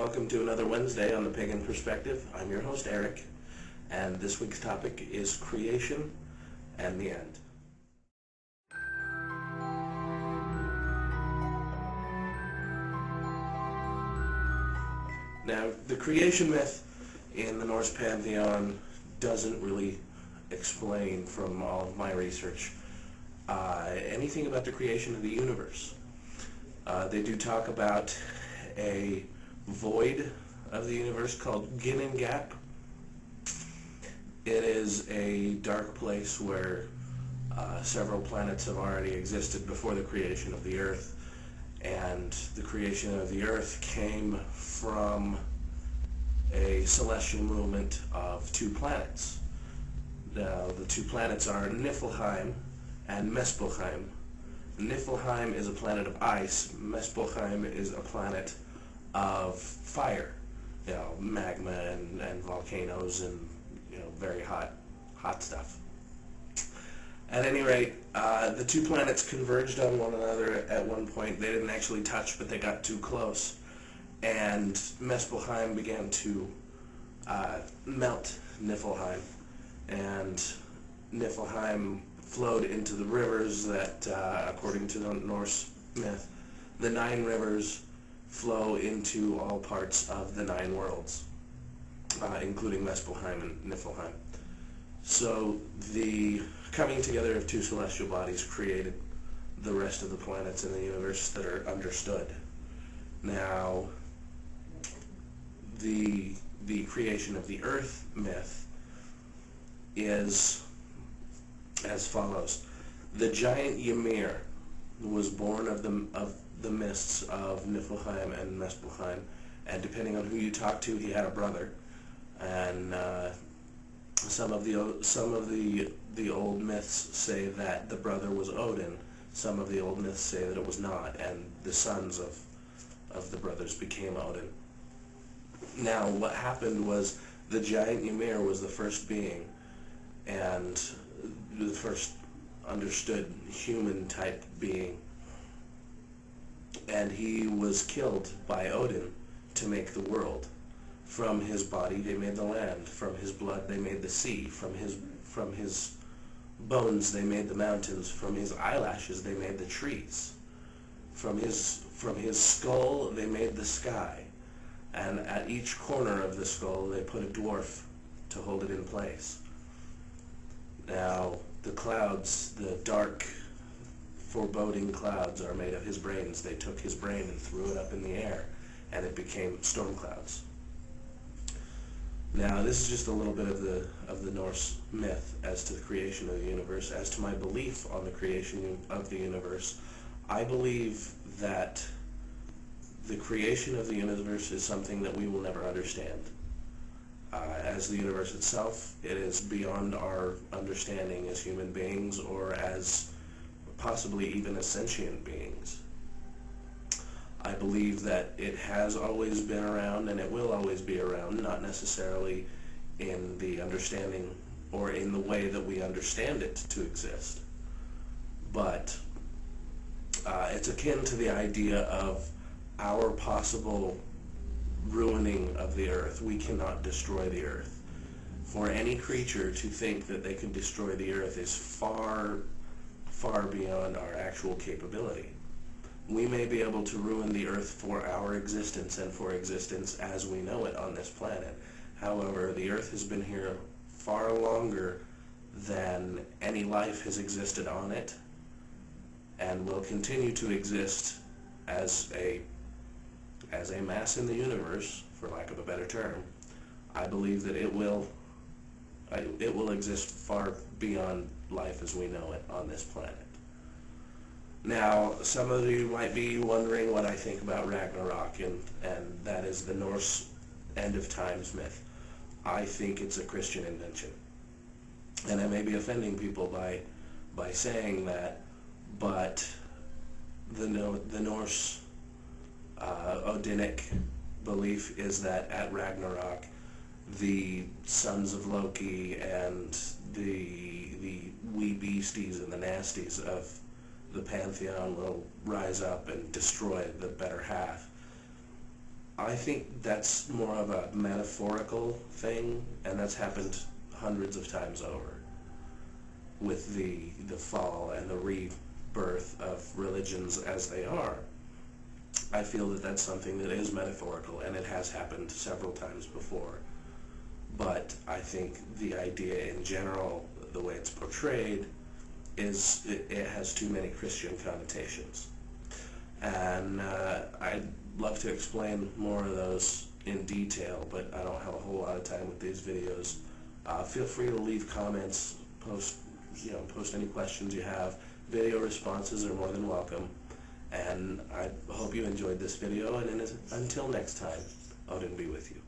welcome to another Wednesday on the Pagan Perspective. I'm your host, Eric, and this week's topic is creation and the end. Now, the creation myth in the Norse pantheon doesn't really explain, from all of my research, anything about the creation of the universe. They do talk about a void of the universe called Ginnung Gap. It is a dark place where several planets have already existed before the creation of the Earth, and the creation of the Earth came from a celestial movement of two planets. Now, the two planets are Niflheim and Muspelheim. Niflheim is a planet of ice. Muspelheim is a planet of fire, magma and volcanoes and very hot stuff. At any rate, the two planets converged on one another at one point. They didn't actually touch, but they got too close, and Muspelheim began to melt Niflheim, and Niflheim flowed into the rivers that, according to the Norse myth, the 9 rivers flow into all parts of the 9 worlds, including Muspelheim and Niflheim. So the coming together of two celestial bodies created the rest of the planets in the universe that are understood. Now, the creation of the Earth myth is as follows. The giant Ymir was born of the mists of Niflheim and Muspelheim, and depending on who you talk to, he had a brother. And some of the old myths say that the brother was Odin. Some of the old myths say that it was not, and the sons of the brothers became Odin. Now, what happened was the giant Ymir was the first being, and the first understood human-type being, and he was killed by Odin to make the world. From his body they made the land, from his blood they made the sea, from his bones they made the mountains, from his eyelashes they made the trees, from his skull they made the sky, and at each corner of the skull they put a dwarf to hold it in place. Now, the clouds, the dark, foreboding clouds, are made of his brains. They took his brain and threw it up in the air, and it became storm clouds. Now, this is just a little bit of the Norse myth as to the creation of the universe. As to my belief on the creation of the universe, I believe that the creation of the universe is something that we will never understand. As the universe itself, it is beyond our understanding as human beings, or as possibly even as sentient beings. I believe that it has always been around and it will always be around, not necessarily in the understanding or in the way that we understand it to exist, but it's akin to the idea of our possible ruining of the earth. We cannot destroy the earth. For any creature to think that they can destroy the earth is far, far beyond our actual capability. We may be able to ruin the earth for our existence and for existence as we know it on this planet. However, the earth has been here far longer than any life has existed on it, and will continue to exist as a mass in the universe, for lack of a better term. I believe that it will exist far beyond life as we know it on this planet. Now, some of you might be wondering what I think about Ragnarok, and that is the Norse end of times myth. I think it's a Christian invention, and I may be offending people by saying that, but the Norse Odinic belief is that at Ragnarok, the sons of Loki and the wee beasties and the nasties of the pantheon will rise up and destroy the better half. I think that's more of a metaphorical thing, and that's happened hundreds of times over with the fall and the rebirth of religions as they are. I feel that that's something that is metaphorical, and it has happened several times before. But I think the idea in general, the way it's portrayed, is it has too many Christian connotations. And I'd love to explain more of those in detail, but I don't have a whole lot of time with these videos. Feel free to leave comments, post any questions you have. Video responses are more than welcome. And I hope you enjoyed this video, and until next time, Odin be with you.